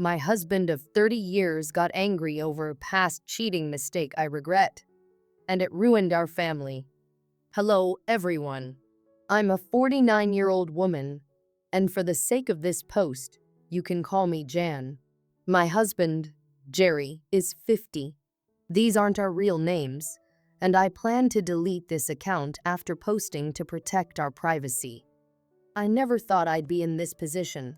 My husband of 30 years got angry over a past cheating mistake I regret, and it ruined our family. Hello, everyone. I'm a 49-year-old woman, and for the sake of this post, you can call me Jan. My husband, Jerry, is 50. These aren't our real names, and I plan to delete this account after posting to protect our privacy. I never thought I'd be in this position.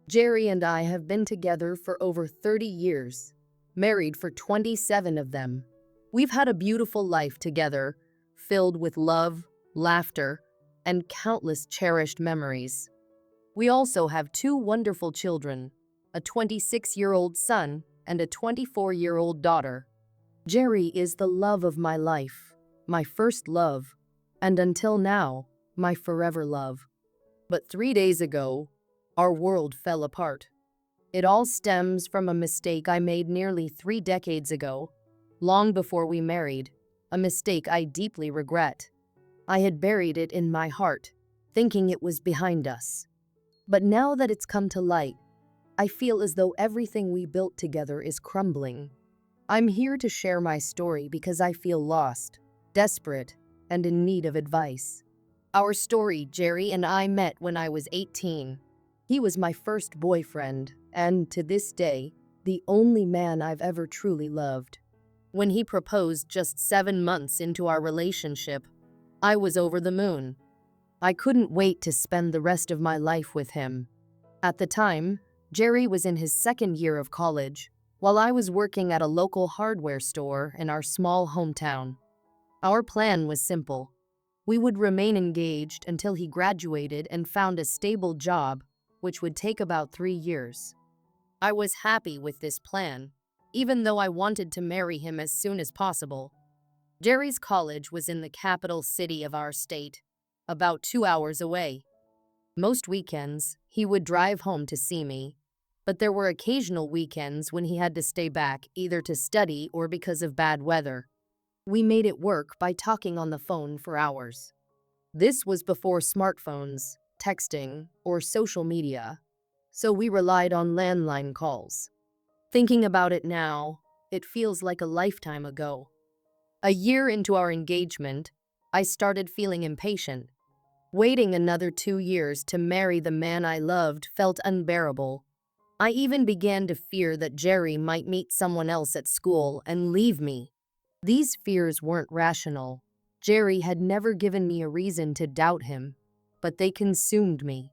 Jerry and I have been together for over 30 years, married for 27 of them. We've had a beautiful life together, filled with love, laughter, and countless cherished memories. We also have two wonderful children, a 26-year-old son and a 24-year-old daughter. Jerry is the love of my life, my first love, and until now, my forever love. But 3 days ago, our world fell apart. It all stems from a mistake I made nearly 3 decades ago, long before we married, a mistake I deeply regret. I had buried it in my heart, thinking it was behind us. But now that it's come to light, I feel as though everything we built together is crumbling. I'm here to share my story because I feel lost, desperate, and in need of advice. Our story, Jerry and I met when I was 18. He was my first boyfriend, and to this day, the only man I've ever truly loved. When he proposed just 7 months into our relationship, I was over the moon. I couldn't wait to spend the rest of my life with him. At the time, Jerry was in his second year of college, while I was working at a local hardware store in our small hometown. Our plan was simple. We would remain engaged until he graduated and found a stable job, which would take about 3 years. I was happy with this plan, even though I wanted to marry him as soon as possible. Jerry's college was in the capital city of our state, about 2 hours away. Most weekends, he would drive home to see me, but there were occasional weekends when he had to stay back either to study or because of bad weather. We made it work by talking on the phone for hours. This was before smartphones, texting, or social media, so we relied on landline calls. Thinking about it now, it feels like a lifetime ago. A year into our engagement, I started feeling impatient. Waiting another 2 years to marry the man I loved felt unbearable. I even began to fear that Jerry might meet someone else at school and leave me. These fears weren't rational. Jerry had never given me a reason to doubt him, but they consumed me.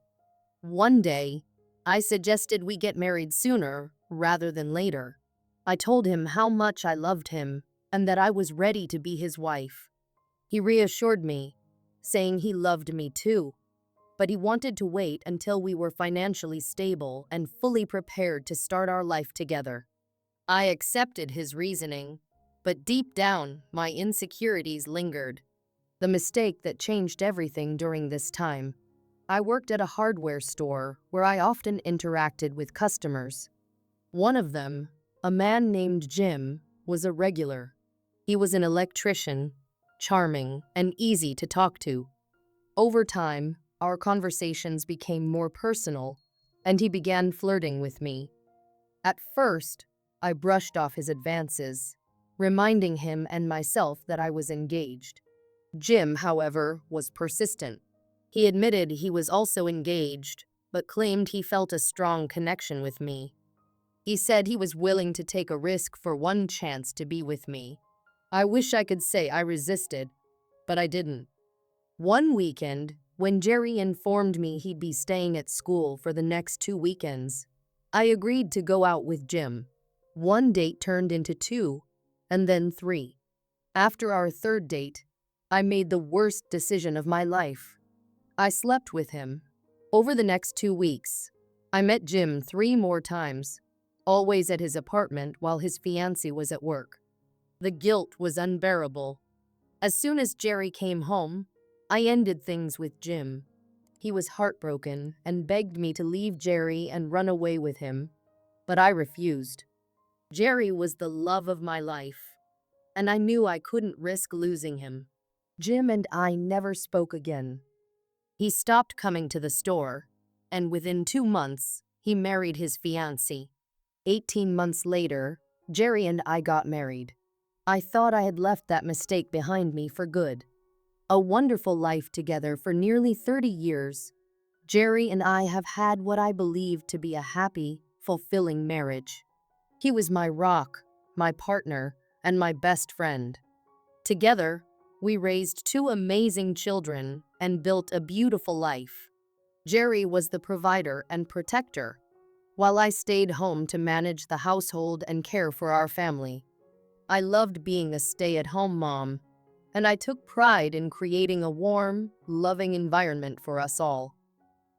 One day, I suggested we get married sooner rather than later. I told him how much I loved him and that I was ready to be his wife. He reassured me, saying he loved me too, but he wanted to wait until we were financially stable and fully prepared to start our life together. I accepted his reasoning, but deep down, my insecurities lingered. The mistake that changed everything during this time. I worked at a hardware store where I often interacted with customers. One of them, a man named Jim, was a regular. He was an electrician, charming, and easy to talk to. Over time, our conversations became more personal, and he began flirting with me. At first, I brushed off his advances, reminding him and myself that I was engaged. Jim, however, was persistent. He admitted he was also engaged, but claimed he felt a strong connection with me. He said he was willing to take a risk for one chance to be with me. I wish I could say I resisted, but I didn't. One weekend, when Jerry informed me he'd be staying at school for the next 2 weekends, I agreed to go out with Jim. One date turned into 2, and then 3. After our third date, I made the worst decision of my life. I slept with him. Over the next 2 weeks, I met Jim 3 more times, always at his apartment while his fiancée was at work. The guilt was unbearable. As soon as Jerry came home, I ended things with Jim. He was heartbroken and begged me to leave Jerry and run away with him, but I refused. Jerry was the love of my life, and I knew I couldn't risk losing him. Jim and I never spoke again. He stopped coming to the store, and within 2 months, he married his fiancée. 18 months later, Jerry and I got married. I thought I had left that mistake behind me for good. A wonderful life together for nearly 30 years. Jerry and I have had what I believe to be a happy, fulfilling marriage. He was my rock, my partner, and my best friend. Together, we raised two amazing children and built a beautiful life. Jerry was the provider and protector, while I stayed home to manage the household and care for our family. I loved being a stay-at-home mom, and I took pride in creating a warm, loving environment for us all.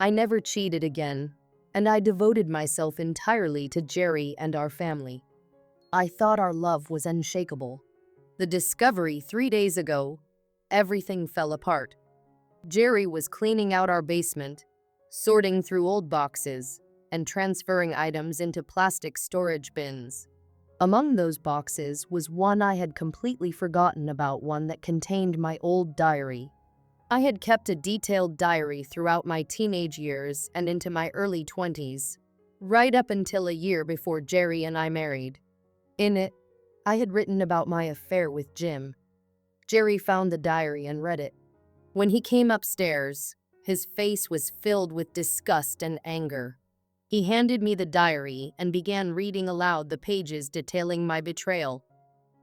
I never cheated again, and I devoted myself entirely to Jerry and our family. I thought our love was unshakable. The discovery 3 days ago, everything fell apart. Jerry was cleaning out our basement, sorting through old boxes, and transferring items into plastic storage bins. Among those boxes was one I had completely forgotten about, one that contained my old diary. I had kept a detailed diary throughout my teenage years and into my early 20s, right up until a year before Jerry and I married. In it, I had written about my affair with Jim. Jerry found the diary and read it. When he came upstairs, his face was filled with disgust and anger. He handed me the diary and began reading aloud the pages detailing my betrayal.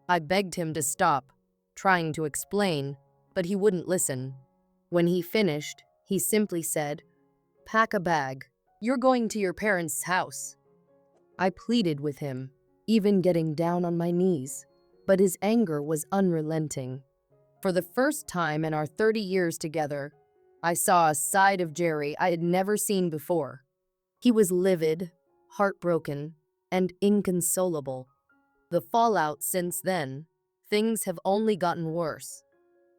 I begged him to stop, trying to explain, but he wouldn't listen. When he finished, he simply said, "Pack a bag. You're going to your parents' house." I pleaded with him, even getting down on my knees, but his anger was unrelenting. For the first time in our 30 years together, I saw a side of Jerry I had never seen before. He was livid, heartbroken, and inconsolable. The fallout since then, things have only gotten worse.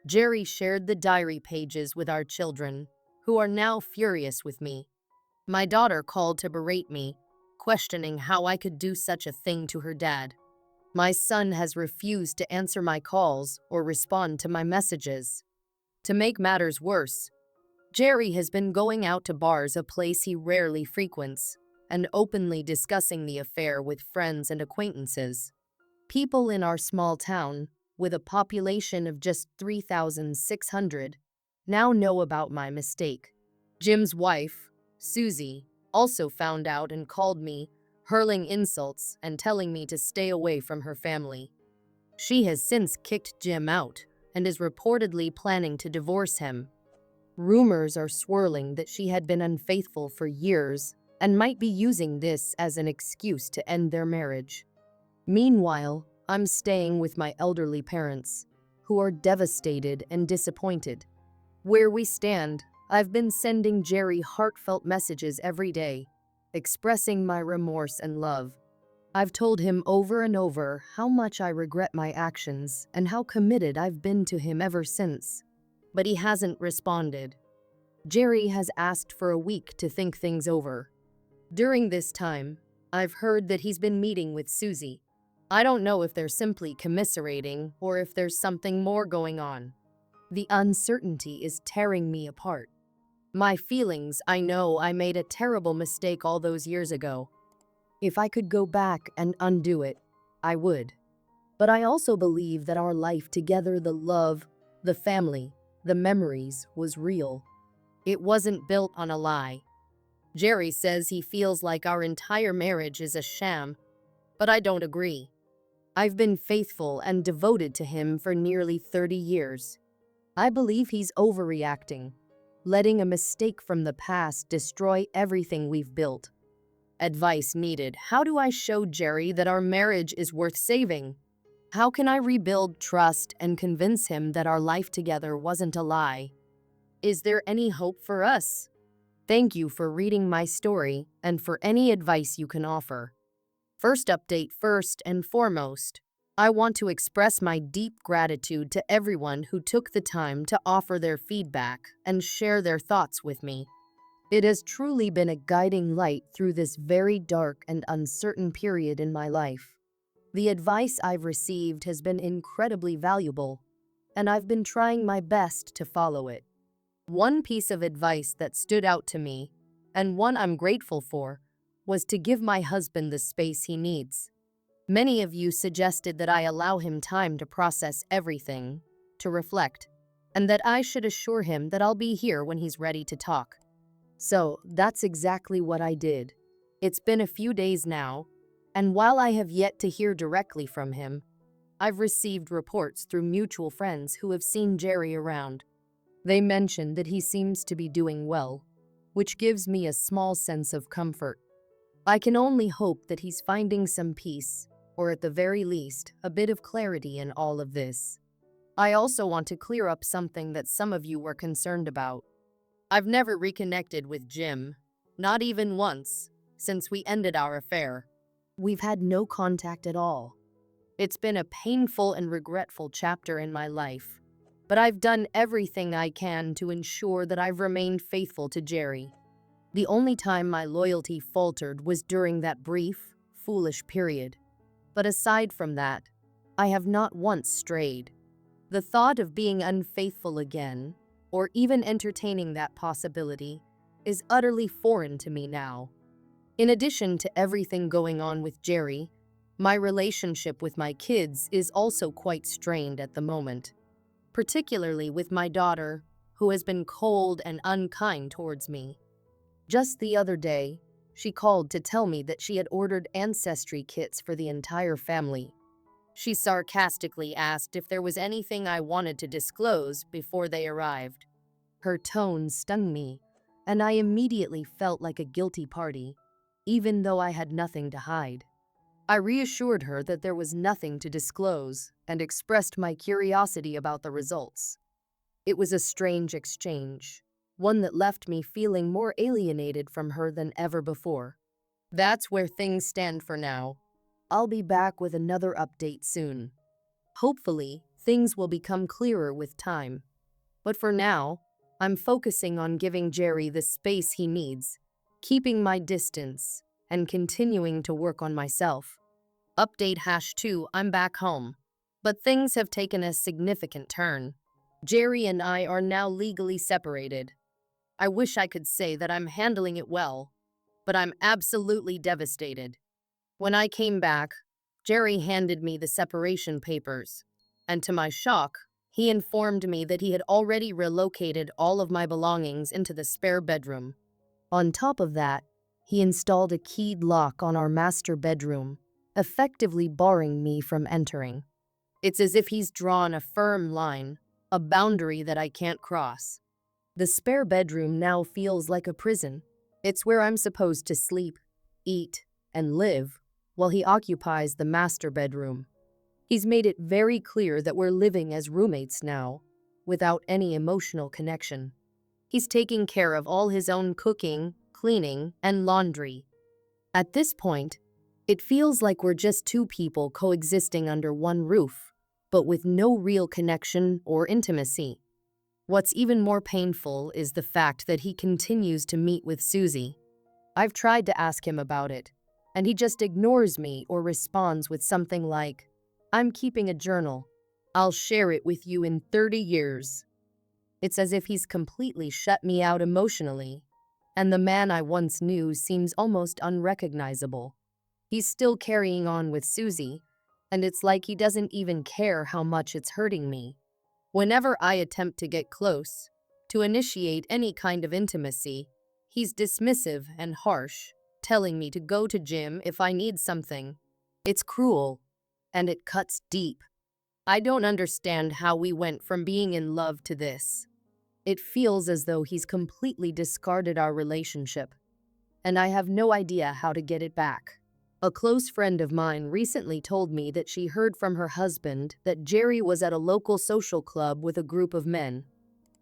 Jerry shared the diary pages with our children, who are now furious with me. My daughter called to berate me, questioning how I could do such a thing to her dad. My son has refused to answer my calls or respond to my messages. To make matters worse, Jerry has been going out to bars, a place he rarely frequents, and openly discussing the affair with friends and acquaintances. People in our small town, with a population of just 3,600, now know about my mistake. Jim's wife, Susie, also found out and called me, hurling insults and telling me to stay away from her family. She has since kicked Jim out and is reportedly planning to divorce him. Rumors are swirling that she had been unfaithful for years and might be using this as an excuse to end their marriage. Meanwhile, I'm staying with my elderly parents, who are devastated and disappointed. Where we stand, I've been sending Jerry heartfelt messages every day, expressing my remorse and love. I've told him over and over how much I regret my actions and how committed I've been to him ever since. But he hasn't responded. Jerry has asked for a week to think things over. During this time, I've heard that he's been meeting with Susie. I don't know if they're simply commiserating or if there's something more going on. The uncertainty is tearing me apart. My feelings, I know I made a terrible mistake all those years ago. If I could go back and undo it, I would. But I also believe that our life together, the love, the family, the memories, was real. It wasn't built on a lie. Jerry says he feels like our entire marriage is a sham, but I don't agree. I've been faithful and devoted to him for nearly 30 years. I believe he's overreacting, letting a mistake from the past destroy everything we've built. Advice needed. How do I show Jerry that our marriage is worth saving? How can I rebuild trust and convince him that our life together wasn't a lie? Is there any hope for us? Thank you for reading my story and for any advice you can offer. First and foremost, I want to express my deep gratitude to everyone who took the time to offer their feedback and share their thoughts with me. It has truly been a guiding light through this very dark and uncertain period in my life. The advice I've received has been incredibly valuable, and I've been trying my best to follow it. One piece of advice that stood out to me, and one I'm grateful for, was to give my husband the space he needs. Many of you suggested that I allow him time to process everything, to reflect, and that I should assure him that I'll be here when he's ready to talk. So, that's exactly what I did. It's been a few days now, and while I have yet to hear directly from him, I've received reports through mutual friends who have seen Jerry around. They mentioned that he seems to be doing well, which gives me a small sense of comfort. I can only hope that he's finding some peace, or at the very least, a bit of clarity in all of this. I also want to clear up something that some of you were concerned about. I've never reconnected with Jim, not even once, since we ended our affair. We've had no contact at all. It's been a painful and regretful chapter in my life, but I've done everything I can to ensure that I've remained faithful to Jerry. The only time my loyalty faltered was during that brief, foolish period. But aside from that, I have not once strayed. The thought of being unfaithful again, or even entertaining that possibility, is utterly foreign to me now. In addition to everything going on with Jerry, my relationship with my kids is also quite strained at the moment, particularly with my daughter, who has been cold and unkind towards me. Just the other day, she called to tell me that she had ordered ancestry kits for the entire family. She sarcastically asked if there was anything I wanted to disclose before they arrived. Her tone stung me, and I immediately felt like a guilty party, even though I had nothing to hide. I reassured her that there was nothing to disclose and expressed my curiosity about the results. It was a strange exchange, one that left me feeling more alienated from her than ever before. That's where things stand for now. I'll be back with another update soon. Hopefully, things will become clearer with time. But for now, I'm focusing on giving Jerry the space he needs, keeping my distance, and continuing to work on myself. Update #2, I'm back home. But things have taken a significant turn. Jerry and I are now legally separated. I wish I could say that I'm handling it well, but I'm absolutely devastated. When I came back, Jerry handed me the separation papers, and to my shock, he informed me that he had already relocated all of my belongings into the spare bedroom. On top of that, he installed a keyed lock on our master bedroom, effectively barring me from entering. It's as if he's drawn a firm line, a boundary that I can't cross. The spare bedroom now feels like a prison. It's where I'm supposed to sleep, eat, and live, while he occupies the master bedroom. He's made it very clear that we're living as roommates now, without any emotional connection. He's taking care of all his own cooking, cleaning, and laundry. At this point, it feels like we're just two people coexisting under one roof, but with no real connection or intimacy. What's even more painful is the fact that he continues to meet with Susie. I've tried to ask him about it, and he just ignores me or responds with something like, "I'm keeping a journal. I'll share it with you in 30 years. It's as if he's completely shut me out emotionally, and the man I once knew seems almost unrecognizable. He's still carrying on with Susie, and it's like he doesn't even care how much it's hurting me. Whenever I attempt to get close, to initiate any kind of intimacy, he's dismissive and harsh, telling me to go to Jim if I need something. It's cruel, and it cuts deep. I don't understand how we went from being in love to this. It feels as though he's completely discarded our relationship, and I have no idea how to get it back. A close friend of mine recently told me that she heard from her husband that Jerry was at a local social club with a group of men.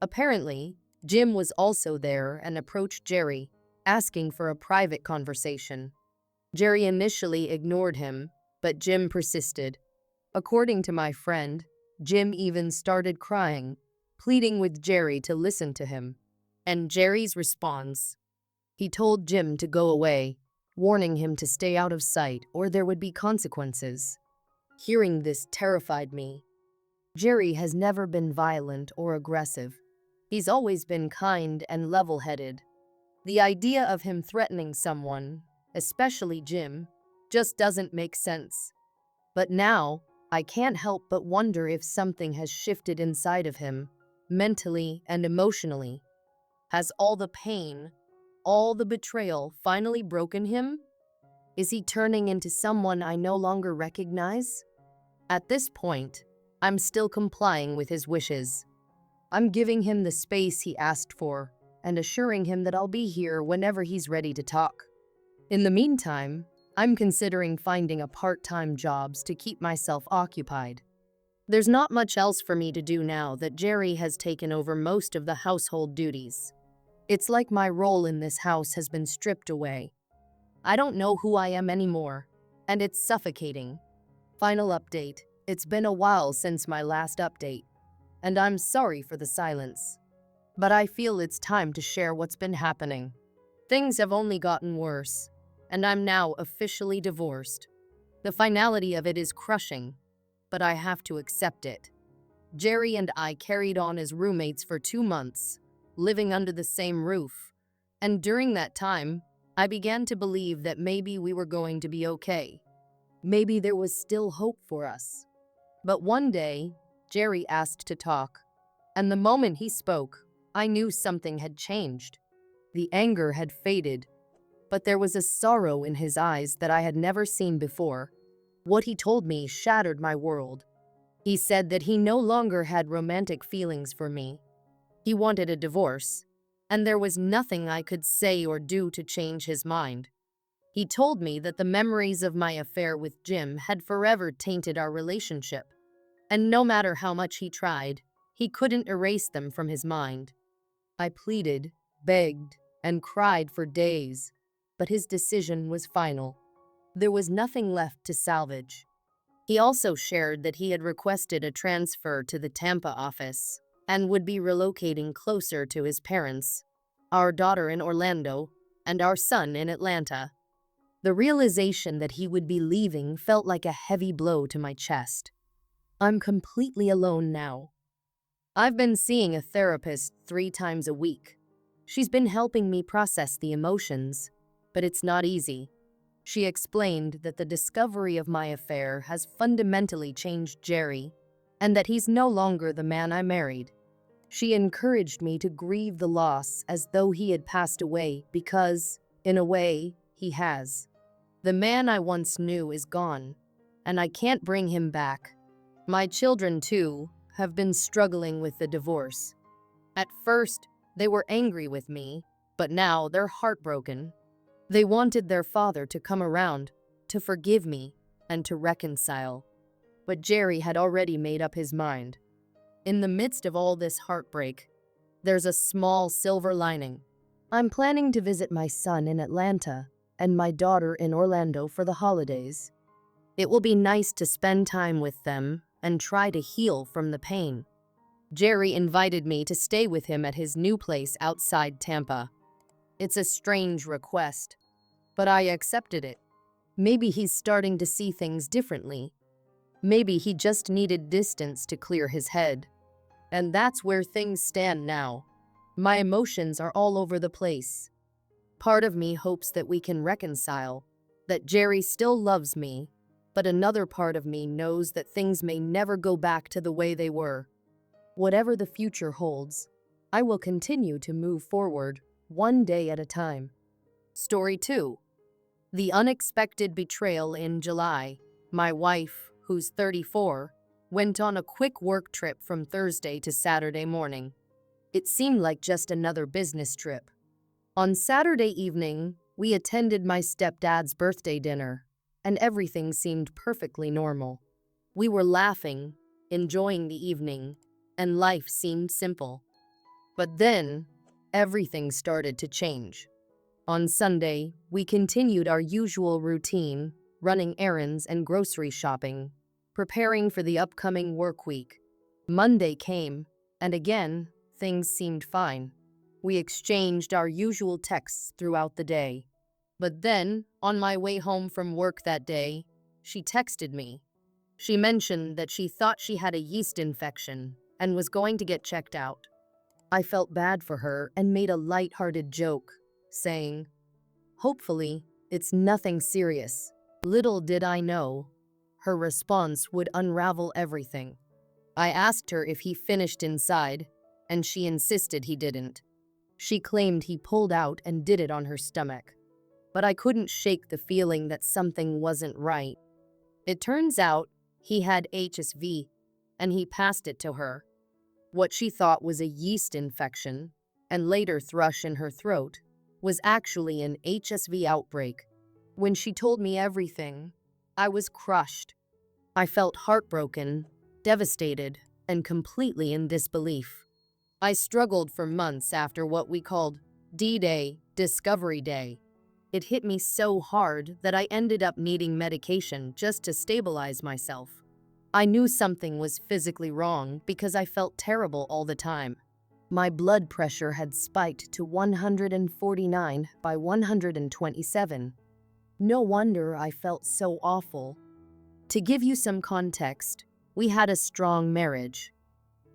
Apparently, Jim was also there and approached Jerry, asking for a private conversation. Jerry initially ignored him, but Jim persisted. According to my friend, Jim even started crying, pleading with Jerry to listen to him. And Jerry's response? He told Jim to go away, warning him to stay out of sight or there would be consequences. Hearing this terrified me. Jerry has never been violent or aggressive. He's always been kind and level-headed. The idea of him threatening someone, especially Jim, just doesn't make sense. But now, I can't help but wonder if something has shifted inside of him, mentally and emotionally. Has all the pain, all the betrayal finally broken him? Is he turning into someone I no longer recognize? At this point, I'm still complying with his wishes. I'm giving him the space he asked for and assuring him that I'll be here whenever he's ready to talk. In the meantime, I'm considering finding a part-time jobs to keep myself occupied. There's not much else for me to do now that Jerry has taken over most of the household duties. It's like my role in this house has been stripped away. I don't know who I am anymore, and it's suffocating. Final update. It's been a while since my last update, and I'm sorry for the silence. But I feel it's time to share what's been happening. Things have only gotten worse, and I'm now officially divorced. The finality of it is crushing, but I have to accept it. Jerry and I carried on as roommates for 2 months, living under the same roof, and during that time, I began to believe that maybe we were going to be okay. Maybe there was still hope for us. But one day, Jerry asked to talk, and the moment he spoke, I knew something had changed. The anger had faded, but there was a sorrow in his eyes that I had never seen before. What he told me shattered my world. He said that he no longer had romantic feelings for me. He wanted a divorce, and there was nothing I could say or do to change his mind. He told me that the memories of my affair with Jim had forever tainted our relationship, and no matter how much he tried, he couldn't erase them from his mind. I pleaded, begged, and cried for days, but his decision was final. There was nothing left to salvage. He also shared that he had requested a transfer to the Tampa office and would be relocating closer to his parents, our daughter in Orlando, and our son in Atlanta. The realization that he would be leaving felt like a heavy blow to my chest. I'm completely alone now. I've been seeing a therapist 3 times a week. She's been helping me process the emotions, but it's not easy. She explained that the discovery of my affair has fundamentally changed Jerry, and that he's no longer the man I married. She encouraged me to grieve the loss as though he had passed away because, in a way, he has. The man I once knew is gone, and I can't bring him back. My children, too, have been struggling with the divorce. At first, they were angry with me, but now they're heartbroken. They wanted their father to come around, to forgive me, and to reconcile. But Jerry had already made up his mind. In the midst of all this heartbreak, there's a small silver lining. I'm planning to visit my son in Atlanta and my daughter in Orlando for the holidays. It will be nice to spend time with them and try to heal from the pain. Jerry invited me to stay with him at his new place outside Tampa. It's a strange request, but I accepted it. Maybe he's starting to see things differently. Maybe he just needed distance to clear his head. And that's where things stand now. My emotions are all over the place. Part of me hopes that we can reconcile, that Jerry still loves me, but another part of me knows that things may never go back to the way they were. Whatever the future holds, I will continue to move forward, one day at a time. Story 2. The unexpected betrayal in July. My wife, who's 34, went on a quick work trip from Thursday to Saturday morning. It seemed like just another business trip. On Saturday evening, we attended my stepdad's birthday dinner, and everything seemed perfectly normal. We were laughing, enjoying the evening, and life seemed simple. But then, everything started to change. On Sunday, we continued our usual routine, running errands and grocery shopping, preparing for the upcoming work week. Monday came, and again, things seemed fine. We exchanged our usual texts throughout the day. But then, on my way home from work that day, she texted me. She mentioned that she thought she had a yeast infection and was going to get checked out. I felt bad for her and made a light-hearted joke, saying, "Hopefully, It's nothing serious. Little did I know, her response would unravel everything. I asked her if he finished inside, and she insisted he didn't. She claimed he pulled out and did it on her stomach. But I couldn't shake the feeling that something wasn't right. It turns out he had HSV, and he passed it to her. What she thought was a yeast infection, and later thrush in her throat, was actually an HSV outbreak. When she told me everything, I was crushed. I felt heartbroken, devastated, and completely in disbelief. I struggled for months after what we called D-Day, Discovery Day. It hit me so hard that I ended up needing medication just to stabilize myself. I knew something was physically wrong because I felt terrible all the time. My blood pressure had spiked to 149 by 127. No wonder I felt so awful. To give you some context, we had a strong marriage.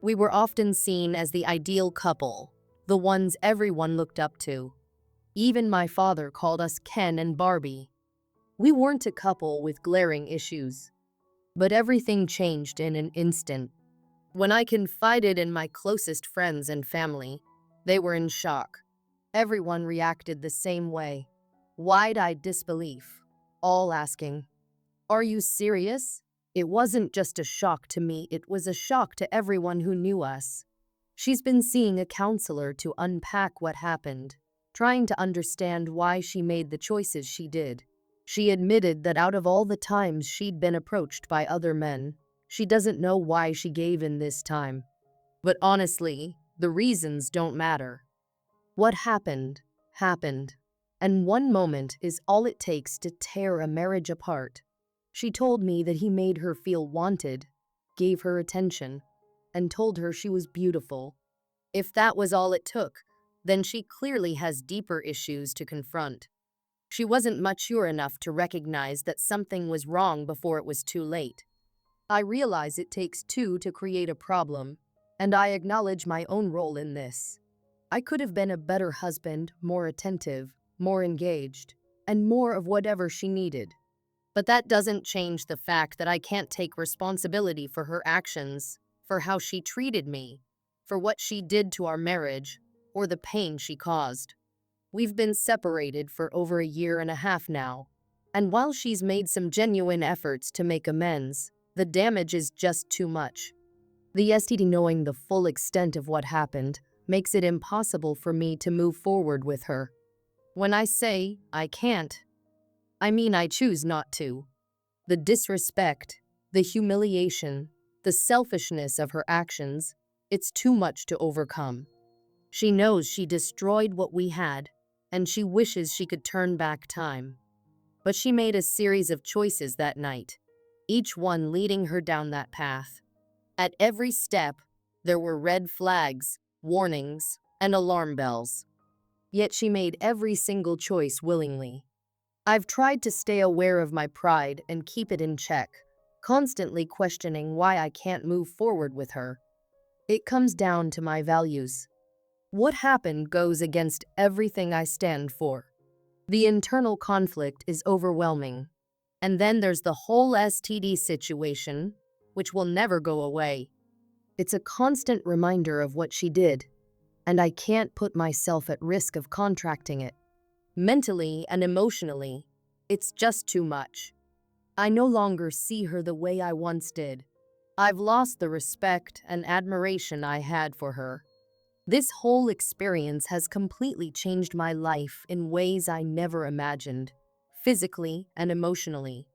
We were often seen as the ideal couple, the ones everyone looked up to. Even my father called us Ken and Barbie. We weren't a couple with glaring issues. But everything changed in an instant. When I confided in my closest friends and family, they were in shock. Everyone reacted the same way. Wide-eyed disbelief, all asking, "Are you serious?" It wasn't just a shock to me, it was a shock to everyone who knew us. She's been seeing a counselor to unpack what happened, trying to understand why she made the choices she did. She admitted that out of all the times she'd been approached by other men, she doesn't know why she gave in this time. But honestly, the reasons don't matter. What happened, happened. And one moment is all it takes to tear a marriage apart. She told me that he made her feel wanted, gave her attention, and told her she was beautiful. If that was all it took, then she clearly has deeper issues to confront. She wasn't mature enough to recognize that something was wrong before it was too late. I realize it takes two to create a problem, and I acknowledge my own role in this. I could have been a better husband, more attentive, more engaged, and more of whatever she needed. But that doesn't change the fact that I can't take responsibility for her actions, for how she treated me, for what she did to our marriage, or the pain she caused. We've been separated for over a year and a half now, and while she's made some genuine efforts to make amends, the damage is just too much. The STD knowing the full extent of what happened makes it impossible for me to move forward with her. When I say I can't, I mean I choose not to. The disrespect, the humiliation, the selfishness of her actions, it's too much to overcome. She knows she destroyed what we had, and she wishes she could turn back time. But she made a series of choices that night, each one leading her down that path. At every step, there were red flags, warnings, and alarm bells. Yet she made every single choice willingly. I've tried to stay aware of my pride and keep it in check, constantly questioning why I can't move forward with her. It comes down to my values. What happened goes against everything I stand for. The internal conflict is overwhelming. And then there's the whole STD situation, which will never go away. It's a constant reminder of what she did, and I can't put myself at risk of contracting it. Mentally and emotionally, it's just too much. I no longer see her the way I once did. I've lost the respect and admiration I had for her. This whole experience has completely changed my life in ways I never imagined, physically and emotionally.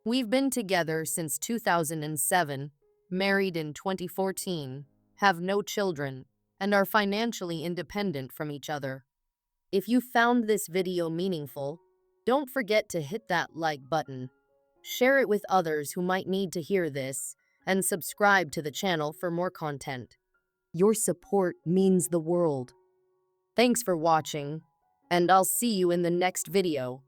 We've been together since 2007, married in 2014, have no children, and are financially independent from each other. If you found this video meaningful, don't forget to hit that like button, share it with others who might need to hear this, and subscribe to the channel for more content. Your support means the world. Thanks for watching, and I'll see you in the next video.